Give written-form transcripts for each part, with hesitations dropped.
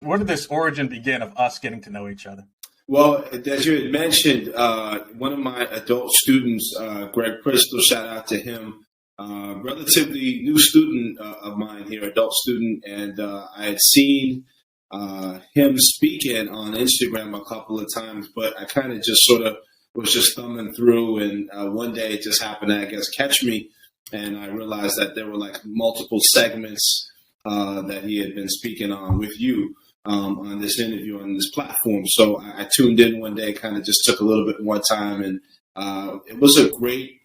Where did this origin begin of us getting to know each other? Well, as you had mentioned, one of my adult students, Greg Crystal, shout out to him, relatively new student of mine here, adult student, and I had seen him speaking on Instagram a couple of times, but I kind of just sort of was just thumbing through, and one day it just happened to, I guess, catch me, and I realized that there were like multiple segments that he had been speaking on with you. On this interview on this platform. So I tuned in one day, kind of just took a little bit more time, and it was a great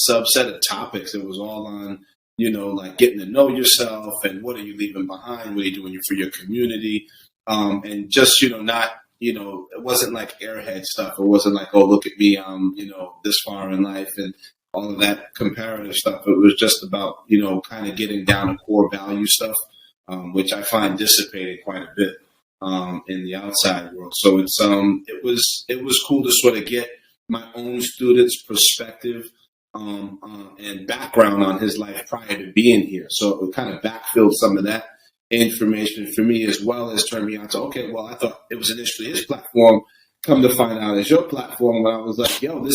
subset of topics. It was all on, like getting to know yourself and what are you leaving behind, what are you doing for your community, and just, not, it wasn't like airhead stuff. It wasn't like, oh, look at me, I'm, this far in life and all of that comparative stuff. It was just about, kind of getting down to core value stuff. Which I find dissipated quite a bit in the outside world. So it was cool to sort of get my own student's perspective and background on his life prior to being here. So it kind of backfilled some of that information for me, as well as turned me on to, okay, well, I thought it was initially his platform. Come to find out it's your platform. When I was like, yo,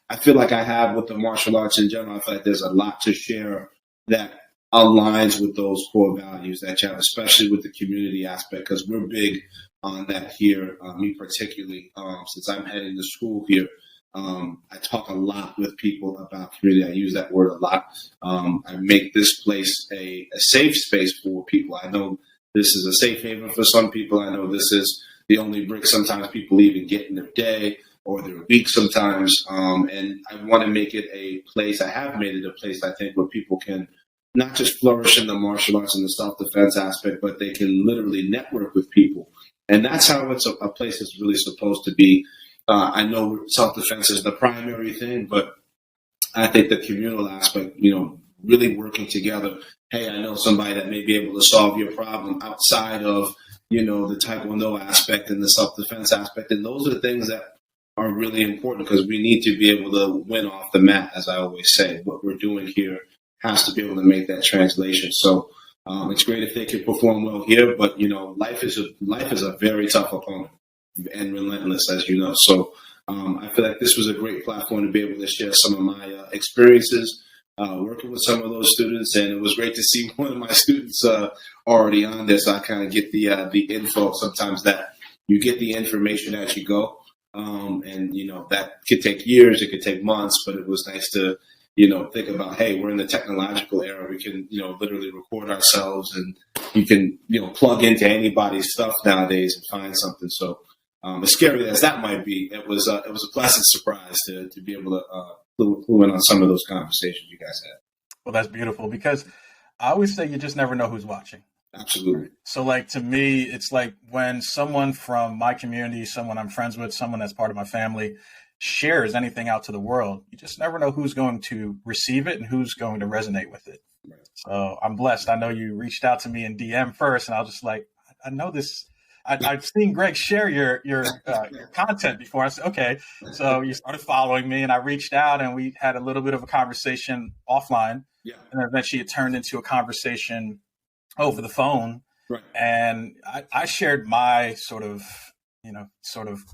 I feel like I have with the martial arts in general, I feel like there's a lot to share that aligns with those core values that you have, especially with the community aspect, because we're big on that here, me particularly, since I'm heading to school here. I talk a lot with people about community. I use that word a lot. I make this place a safe space for people. I know this is a safe haven for some people. I know this is the only brick sometimes people even get in their day or their week sometimes. And I want to make it a place. I have made it a place, I think, where people can not just flourish in the martial arts and the self-defense aspect, but they can literally network with people. And that's how it's a place that's really supposed to be. I know self-defense is the primary thing, but I think the communal aspect, really working together. Hey, I know somebody that may be able to solve your problem outside of, the Taekwondo aspect and the self-defense aspect. And those are the things that are really important, because we need to be able to win off the mat, as I always say. What we're doing here has to be able to make that translation. So it's great if they can perform well here, but life is a very tough opponent and relentless, as you know. So I feel like this was a great platform to be able to share some of my experiences working with some of those students, and it was great to see one of my students already on this. So I kind of get the info sometimes that you get the information as you go, and that could take years, it could take months, but it was nice to think about, hey, we're in the technological era. We can, literally record ourselves, and you can, plug into anybody's stuff nowadays and find something. So as scary as that might be, it was a pleasant surprise to be able to clue in on some of those conversations you guys had. Well, that's beautiful, because I always say you just never know who's watching. Absolutely. So like, to me, it's like when someone from my community, someone I'm friends with, someone that's part of my family, shares anything out to the world, you just never know who's going to receive it and who's going to resonate with it. Right. So I'm blessed. I know you reached out to me in DM first, and I was just like, I know this. I've seen Greg share your content before. I said, okay. So you started following me, and I reached out, and we had a little bit of a conversation offline. Yeah. And eventually it turned into a conversation over the phone. Right. And I shared my sort of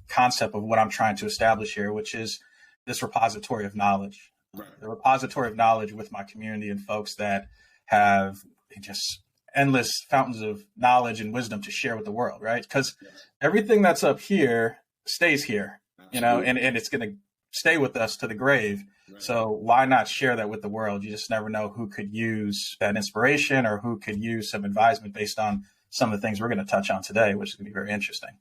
concept of what I'm trying to establish here, which is this repository of knowledge. Right. The repository of knowledge with my community and folks that have just endless fountains of knowledge and wisdom to share with the world, right? Because everything that's up here stays here, and it's going to stay with us to the grave. Right. So why not share that with the world? You just never know who could use that inspiration or who could use some advisement based on some of the things we're going to touch on today, which is going to be very interesting.